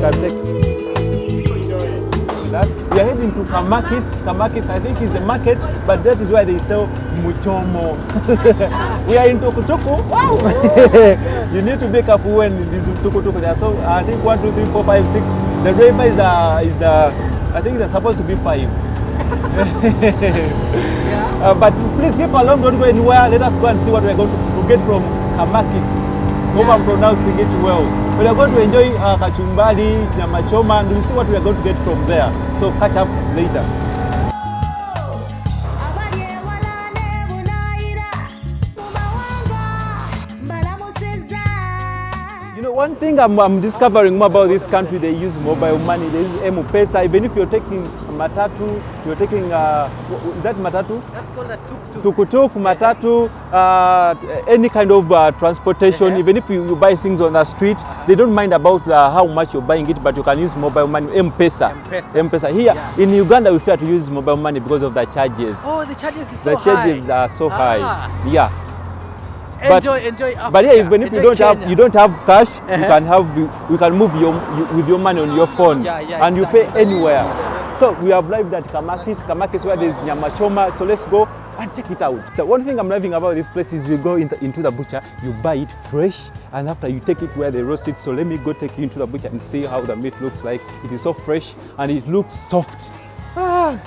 can take. We are heading to Kamakis. Kamakis, I think, is a market, but that is where they sell muchomo. We are in tukutuku. Wow! You need to be careful when this tukutuku. There are so I think 1, 2, 3, 4, 5, 6. The driver is the I think they're supposed to be 5. Yeah. But please keep along. Don't go anywhere. Let us go and see what we are going to get from Kamakis. Hope I'm pronouncing it well. We are going to enjoy kachumbari, Nyama Choma, and we'll see what we are going to get from there. So catch up later. You know, one thing I'm discovering more about this country, they use mobile money, they use M-Pesa. Even if you're taking matatu, you're taking, is that matatu? That's called a tuk-tuk. Tuk-tuk, matatu, any kind of transportation. Even if you buy things on the street, they don't mind about how much you're buying it, but you can use mobile money, M-Pesa. M-Pesa. Here in Uganda, we fear to use mobile money because of the charges. Oh, the charges is so high. The charges are so high. Yeah. Enjoy Africa. But yeah, even if you don't have cash, you can move with your money on your phone, and you pay anywhere. So we have arrived at Kamakis where there's Nyama Choma. So let's go and check it out. So one thing I'm loving about this place is you go into the butcher, you buy it fresh, and after you take it where they roast it. So let me go take you into the butcher and see how the meat looks like. It is so fresh and it looks soft. Yeah.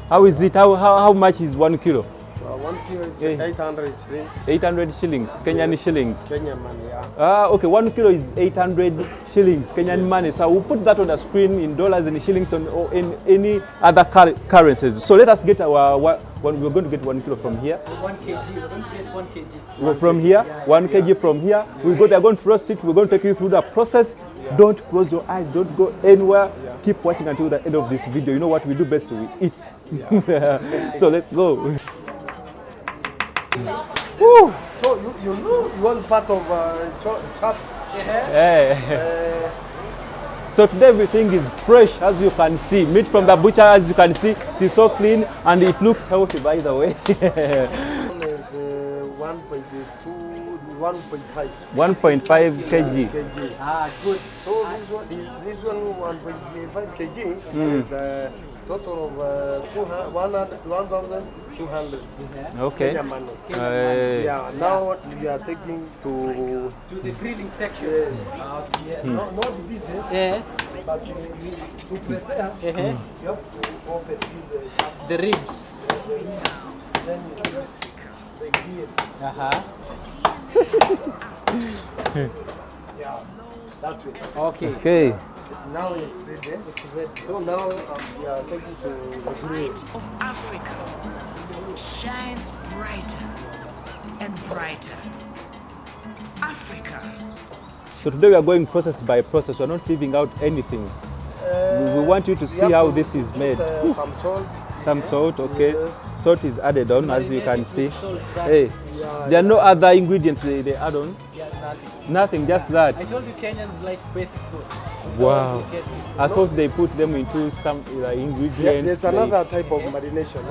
How is it? How much is 1 kilo? 1 kilo is 800 shillings. 800 shillings, Kenyan shillings. Kenyan money, yeah. Okay, 1 kilo is 800 shillings, Kenyan money. So we'll put that on the screen in dollars and shillings or in any other currencies. So let us get our, we're going to get 1 kilo from here. 1 kg, we're going to get 1 kg. From here, 1 kg from here. They're going to roast it, we're going to take you through the process. Don't close your eyes, don't go anywhere. Keep watching until the end of this video. You know what we do best, we eat. So let's go. Woo. So you want part of chops? So today everything is fresh, as you can see. Meat from the butcher, as you can see, it's so clean and it looks healthy, by the way. It's 1.5 kg. Ah, good. So this one 1.5 kg is total of 1,200. Okay. Kenya money. Yeah. Now we are taking to the grilling section. Not the business. But to prepare. You have to open the ribs. Then the grill. Yeah, that's it. Okay. Now it's ready. So now we are taking to the grill. Of Africa shines brighter and brighter. Africa. So today we are going process by process. We're not leaving out anything. We want you to see how this is made. Some salt. Some salt, okay. Yes. Salt is added on, as you can see. Hey, there are no other ingredients they add on? Nothing, just that. I told you Kenyans like basic food. Wow. I thought they put them into some ingredients. There's another type of marination.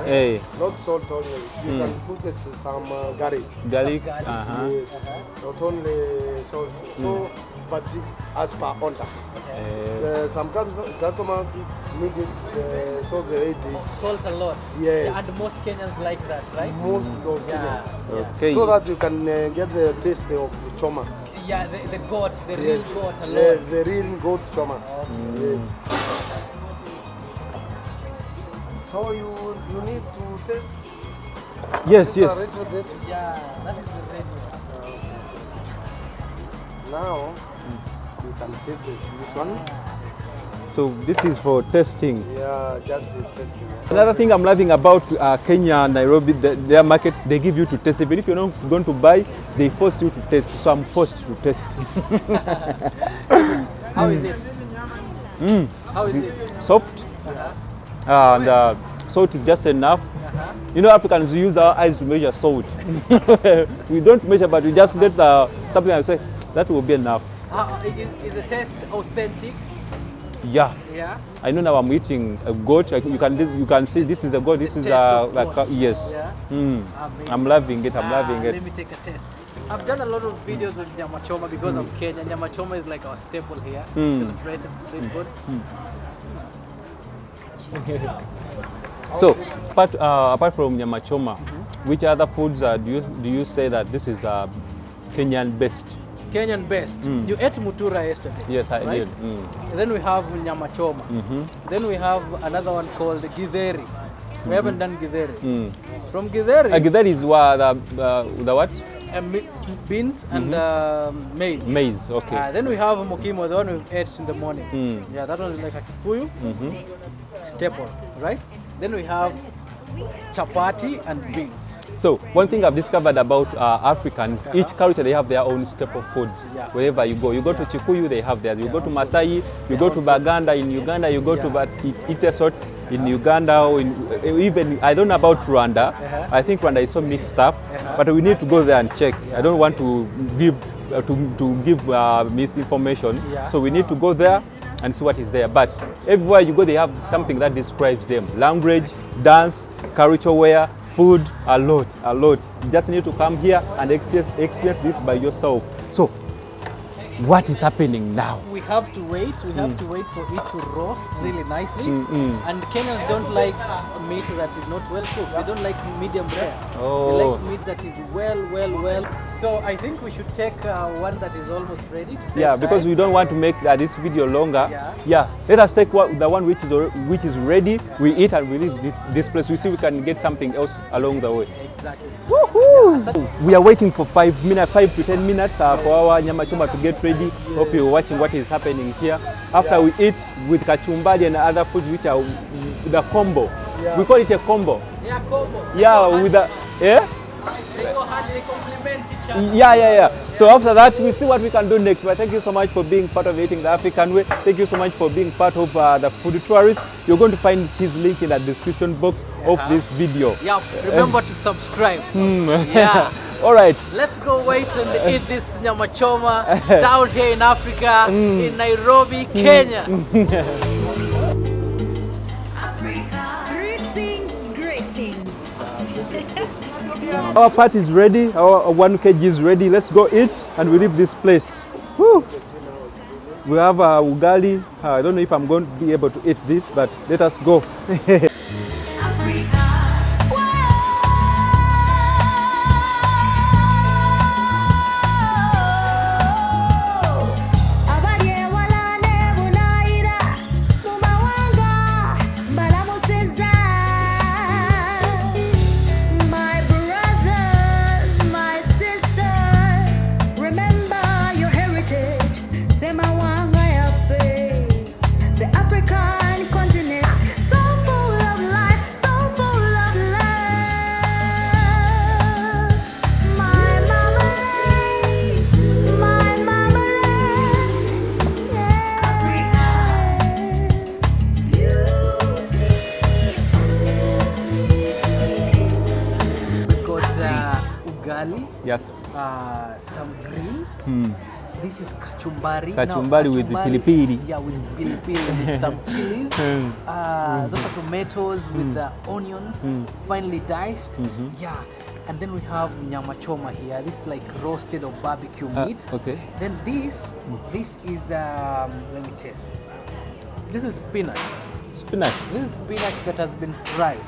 Not salt only. You can put some garlic. Garlic? Yes. Not only salt. So, but as per order. Some customers need it, so they eat this. Salt a lot. Yes. And most Kenyans like that, right? Most of Kenyans. Okay. So that you can get the taste of choma. Yeah, the goat, the real goat alone. The real goat choma. Yes. So you need to taste. Yes. Yeah, that is the red one. Now you can taste it. This one. So this is for testing. Yeah, just for testing. Another thing I'm loving about Kenya, Nairobi, their markets, they give you to taste. Even if you're not going to buy, they force you to taste. So I'm forced to taste. How is it? How is it? Soft. And salt is just enough. You know, Africans use our eyes to measure salt. We don't measure, but we just get something and say, that will be enough. Is the taste authentic? Yeah. Yeah. I know now I'm eating a goat. You can see this is a goat. This is Taste of like goat. yes. Yeah. Mm. Amazing. I'm loving it. I'm loving it. Let me take a taste. I've done a lot of videos on Nyama Choma because of Kenya. Nyama Choma is like our staple here. Celebrated street food. So, apart from Nyama Choma, which other foods do you say that this is Kenyan best? Kenyan best. You ate mutura yesterday. Yes, I right? did. Then we have Nyama Choma. Then we have another one called Githeri. We haven't done Githeri. From Githeri, Githeri is the what? Beans and maize. Maize, okay. Then we have mokimo, the one we ate in the morning. Yeah, that one is like a Kikuyu staple, right? Then we have chapati and beans. So one thing I've discovered about Africans, each culture they have their own staple foods. Yeah. Wherever you go, you go to Chikuyu, they have theirs. You go to Masai, you go to Baganda in Uganda, you go to Itesots in Uganda, or even I don't know about Rwanda. I think Rwanda is so mixed up, but we need to go there and check. I don't want to give misinformation, so we need to go there and see what is there. But everywhere you go, they have something that describes them: language, dance, culture wear, food, a lot. You just need to come here and experience this by yourself. So, what is happening now? We have to wait. We have to wait for it to roast really nicely. And Kenyans don't like meat that is not well cooked. They don't like medium rare. Oh. They like meat that is well. So I think we should take one that is almost ready. Yeah, because we don't want to make this video longer. Yeah. Let us take the one which is ready. We eat and we leave this place. We see we can get something else along the way. Exactly. Woohoo! We are waiting for 5 to 10 minutes for our Nyama Choma to get ready. Hope you're watching what is happening here. After we eat with kachumbari and other foods which are the combo. Yeah. We call it a combo. Yeah, combo. Yeah, with the They go hand, they complement each other. Yeah. So after that, we see what we can do next. But thank you so much for being part of Eating the African Way. Thank you so much for being part of the Food Tourist. You're going to find his link in the description box of this video. Yeah, remember to subscribe. Yeah. All right. Let's go wait and eat this Nyama Choma down here in Africa, in Nairobi, Kenya. Greetings. Our part is ready. Our 1 kg is ready. Let's go eat and we leave this place. Woo. We have ugali. I don't know if I'm going to be able to eat this, but let us go. Yes. Some greens. This is kachumbari. Kachumbari with the pilipili. Yeah, with pilipili, with some chilies. Those are tomatoes with the onions, finely diced. Yeah. And then we have Nyama Choma here. This is like roasted or barbecue meat. Okay. Then this is, let me taste. This is spinach. Spinach. This is spinach that has been fried.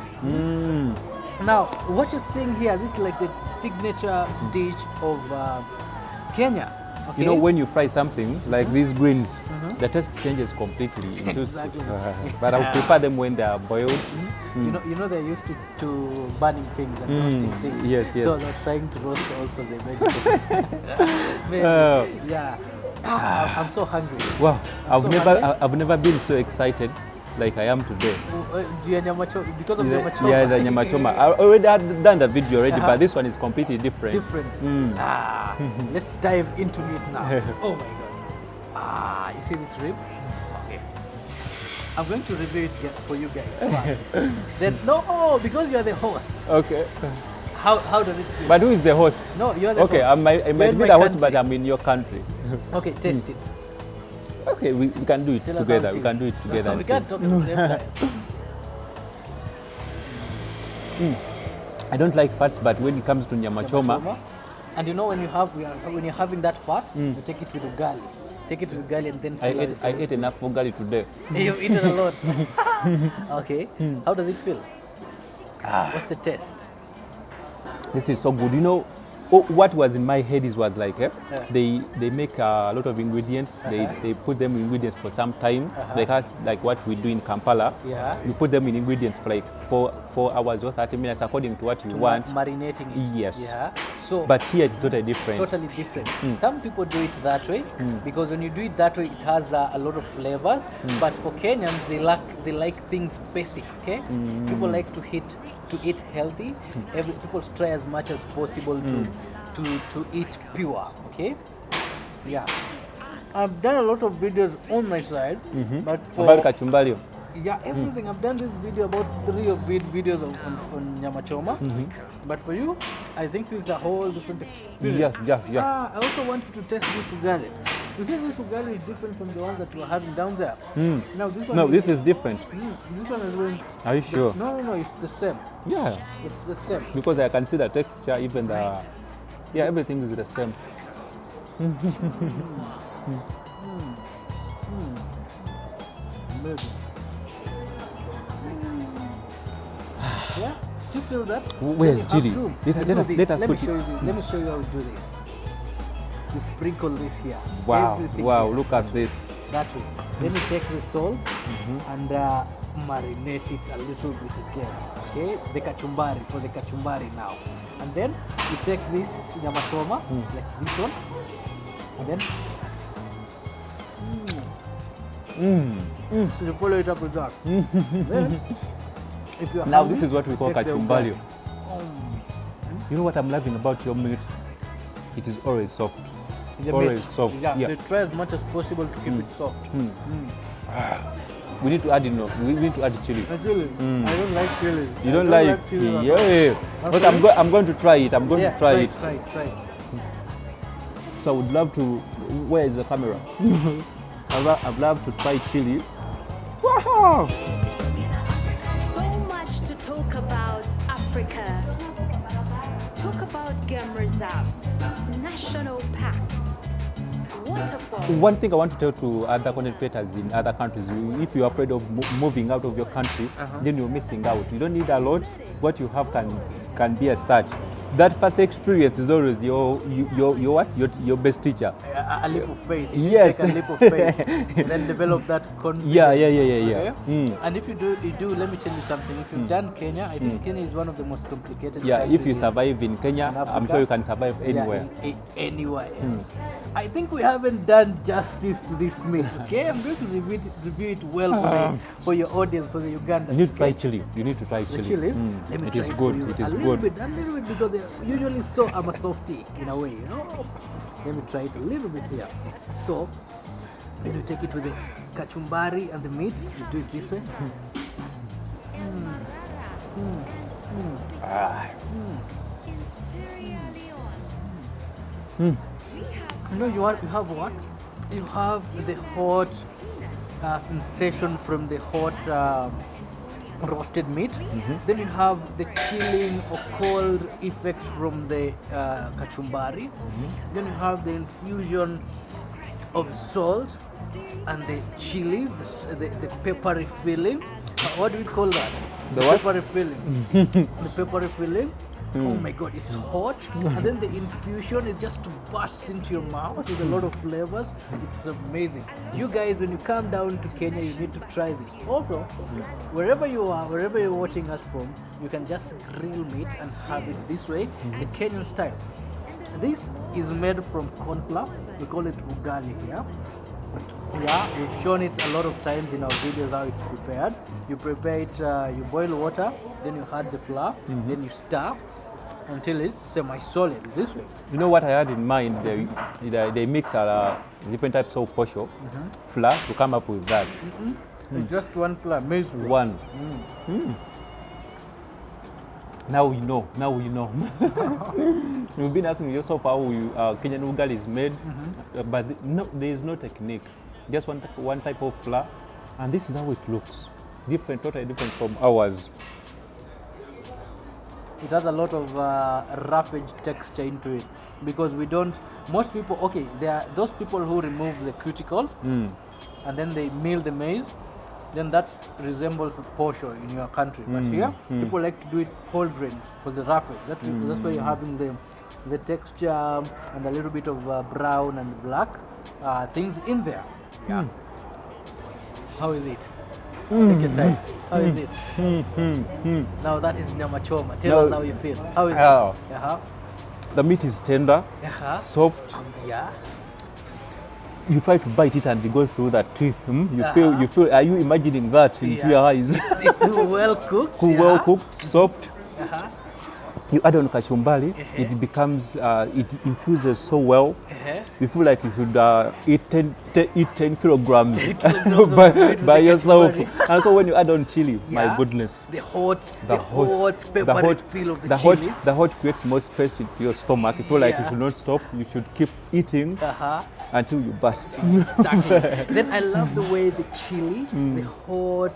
Now, what you're seeing here, this is like the signature dish of Kenya. Okay? You know, when you fry something like these greens, the taste changes completely. Exactly. But I would prefer them when they are boiled. You know they're used to burning things and roasting things. Yes. So they're trying to roast also the vegetables. Yeah. I'm so hungry. Wow, I've never been so excited like I am today. Because of Nyama Choma? Yeah, the Nyama Choma. I already had done the video already, but this one is completely different. Let's dive into it now. Oh my God. You see this rib? Okay. I'm going to review it for you guys. Then because you are the host. Okay. How does it feel? But who is the host? No, you are the host. Okay, I might be the host, but I'm in your country. Okay, taste it. Okay, we can do it Tell us how together. it We is. can do it together. We and can't see. talk at the same time. I don't like fats, but when it comes to Nyama Choma, And you know when you're having that fat, you take it with ugali. Take it with ugali and then I fill ate enough ugali today. You've eaten a lot. Okay. How does it feel? What's the taste? This is so good. You know, what was in my head was like, they make a lot of ingredients. They put them in ingredients for some time, like what we do in Kampala. Yeah. You put them in ingredients for like 4 hours or 30 minutes according to what you want. Marinating it. Yes. Yeah. So But here it's totally different. totally different. Some people do it that way because when you do it that way, it has a lot of flavors. But for Kenyans, they like things basic. Okay, people like to eat healthy. People try as much as possible to eat pure. Okay, yeah. I've done a lot of videos on my side, but for About kachumbari. everything. I've done this video about 3 of videos on Nyama Choma. But for you, I think this is a whole different experience. Yeah. I also want you to test this ugali. You see, this ugali is different from the ones that you are having down there. Now this one. No, this is different. This one is going. Are you sure? No, it's the same. Yeah. It's the same. Because I can see the texture, even the. Yeah, everything is the same. Amazing. Yeah, you feel that? Where's Then you chili? have to Let us do this. put it. Let me show you how to do this. You sprinkle this here. Wow, Everything wow, here. look at this. That way. Then you take the salt and marinate it a little bit again. Okay, the kachumbari, for the kachumbari now. And then you take this Nyama Choma, like this one, and then you follow it up with that. Then, if you're Now hungry, this is what we call take the kachumbari. ugali. You know what I'm loving about your meat? It is always soft. The Always meat. soft. Yeah, Yeah. they try as much as possible to keep it soft. We need to add, we need to add chili. Chili. I don't like chili. You don't like chili? Yeah. But I'm going to try it. I'm going to try it. Try it. So I would love to. Where is the camera? I'd love to try chili. Wow! So much to talk about Africa. Talk about game reserves, national parks, waterfalls. One thing I want to tell to other content creators in other countries, if you're afraid of moving out of your country, then you're missing out. You don't need a lot. What you have can be a start. That first experience is always your best teacher. A leap of faith. You Yes. take a leap of faith, then develop that confidence. Yeah. Okay? And if you do, let me tell you something. If you've done Kenya, I think Kenya is one of the most complicated Yeah, countries if you survive in Kenya, in Africa. I'm sure you can survive anywhere. Anywhere else. I think we haven't done justice to this meat. Okay, I'm going to review it well for your audience, for the Ugandans. You need to try chili. You need to try The chili. chilies, let me It try is it good. for you. It is a little good. bit, because they're usually I'm a softie in a way, you know. Let me try it a little bit here. So, then you take it with the kachumbari and the meat. You do it this way. You know, you have what? You have the hot sensation from the hot roasted meat. Then you have the chilling or cold effect from the kachumbari. Then you have the infusion of salt and the chilies, the peppery filling. What do we call that? The what? Peppery filling. The peppery filling. Oh my god, it's hot. And then the infusion is just bursts into your mouth with a lot of flavors. It's amazing. You guys, when you come down to Kenya, you need to try this. Also, wherever you are, wherever you're watching us from, you can just grill meat and have it this way, the Kenyan style. This is made from corn flour. We call it ugali here. Yeah, we've shown it a lot of times in our videos how it's prepared. You prepare it, you boil water, then you add the flour, then you stir until it's semi-solid this way. You know what I had in mind? They mix different types of posho flour to come up with that. It's just one flour, maize flour. One. Now we know. Now we know. We've been asking yourself how Kenyan ugali is made, but no, there is no technique. just one type of flour, and this is how it looks. Different, totally different from ours. It has a lot of roughage texture into it because we don't. Most people, okay, there are those people who remove the cuticle and then they mill the maize. Then that resembles posho in your country. But here, people like to do it whole grain for the roughage. That's why you're having the texture and a little bit of brown and black things in there. Yeah. How is it? Take your time. How is it? Now that is Nyama Choma. Tell us how you feel. How is it? The meat is tender, soft. Yeah. You try to bite it and you go through that teeth. You feel. Are you imagining that into your eyes? It's well cooked. Well cooked, soft. You add on kachumbari, it becomes, it infuses so well. You feel like you should eat 10 kilograms by yourself. And so when you add on chili, my goodness. The hot peppery feel of the chili. The hot creates more space in your stomach. You feel like you should not stop. You should keep eating until you burst. Exactly. Then I love the way the chili, the hot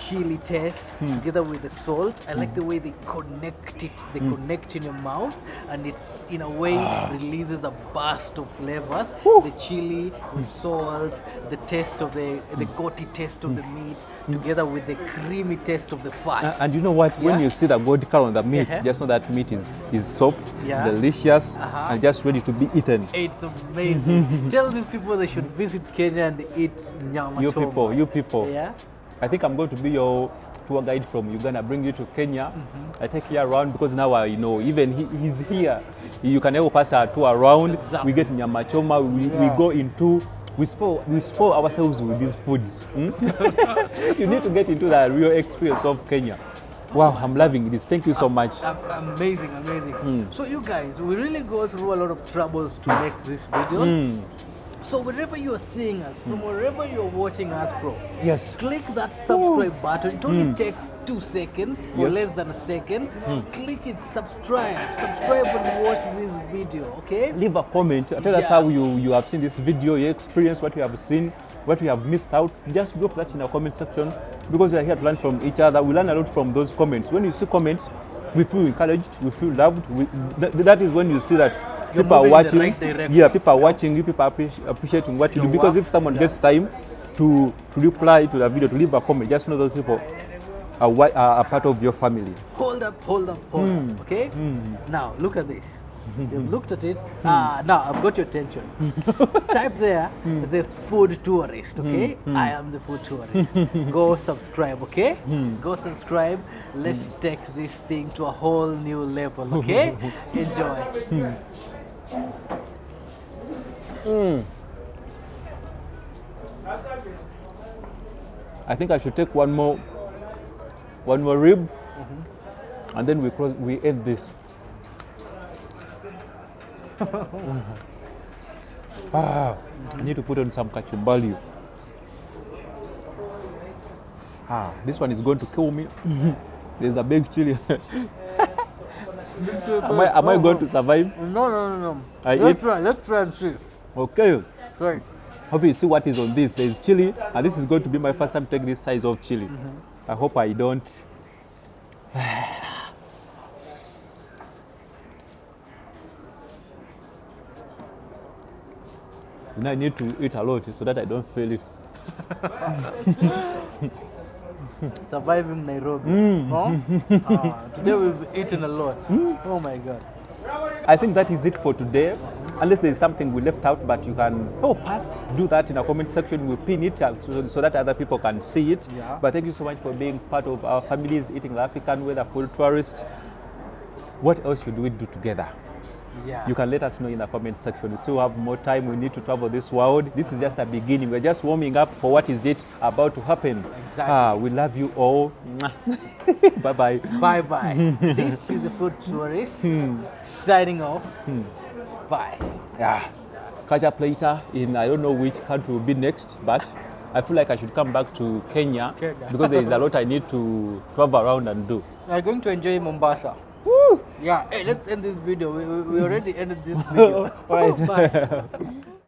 chili taste together with the salt. I like the way they connect it. They connect in your mouth, and it's in a way releases a burst of flavors. The chili, the salt, the taste of the goaty taste of the meat, together with the creamy taste of the fat. And you know what? When you see the gold color on the meat, just know that meat is soft, delicious, and just ready to be eaten. It's amazing. Tell these people they should visit Kenya and eat Nyama Choma. You people. Yeah. I think I'm going to be your tour guide from Uganda, bring you to Kenya. I take you around because now I know even he's here. You can help us tour around. Exactly. We get Nyama Choma. We go into. We spoil ourselves with these foods. You need to get into the real experience of Kenya. Wow, I'm loving this. Thank you so much. Amazing. So you guys, we really go through a lot of troubles to make this video. So wherever you are seeing us, from wherever you're watching us from, click that subscribe button. It only takes 2 seconds or less than a second. Click it, subscribe and watch this video, okay? Leave a comment. Tell us how you have seen this video, your experience, what you have seen, what you have missed out. Just drop that in the comment section because we are here to learn from each other. We learn a lot from those comments. When you see comments, we feel encouraged, we feel loved. That is when you see that people are watching. People are watching you, people are appreciating what you do. Because if someone gets time to reply to the video, to leave a comment, just know those people are part of your family. Hold up. Okay? Now, look at this. You've looked at it. Now, I've got your attention. Type there, the food tourist, okay? I am the food tourist. Go subscribe, okay? Go subscribe. Let's take this thing to a whole new level, okay? Enjoy. I think I should take one more rib, and then we end this. I need to put on some kachumbari. This one is going to kill me. There's a big chili. Am I going to survive? No. Let's try and see. Okay. Right. Hope you see what is on this. There's chili, and this is going to be my first time taking this size of chili. I hope I don't. Now I need to eat a lot so that I don't feel it. Surviving Nairobi. Today we've eaten a lot. Oh my God. I think that is it for today. Unless there is something we left out, but you can help us do that in the comment section. We'll pin it so that other people can see it. But thank you so much for being part of our families, eating the African way, the food tourist. What else should we do together? You can let us know in the comment section. We still have more time. We need to travel this world. This is just a beginning. We're just warming up for what is it about to happen. Exactly. We love you all. Bye-bye. Bye-bye. This is the food tourist signing off. Bye. Catch up later in I don't know which country will be next, but I feel like I should come back to Kenya because there is a lot I need to travel around and do. We're going to enjoy Mombasa. Woo! Hey, let's end this video. We already ended this video. All right. Bye.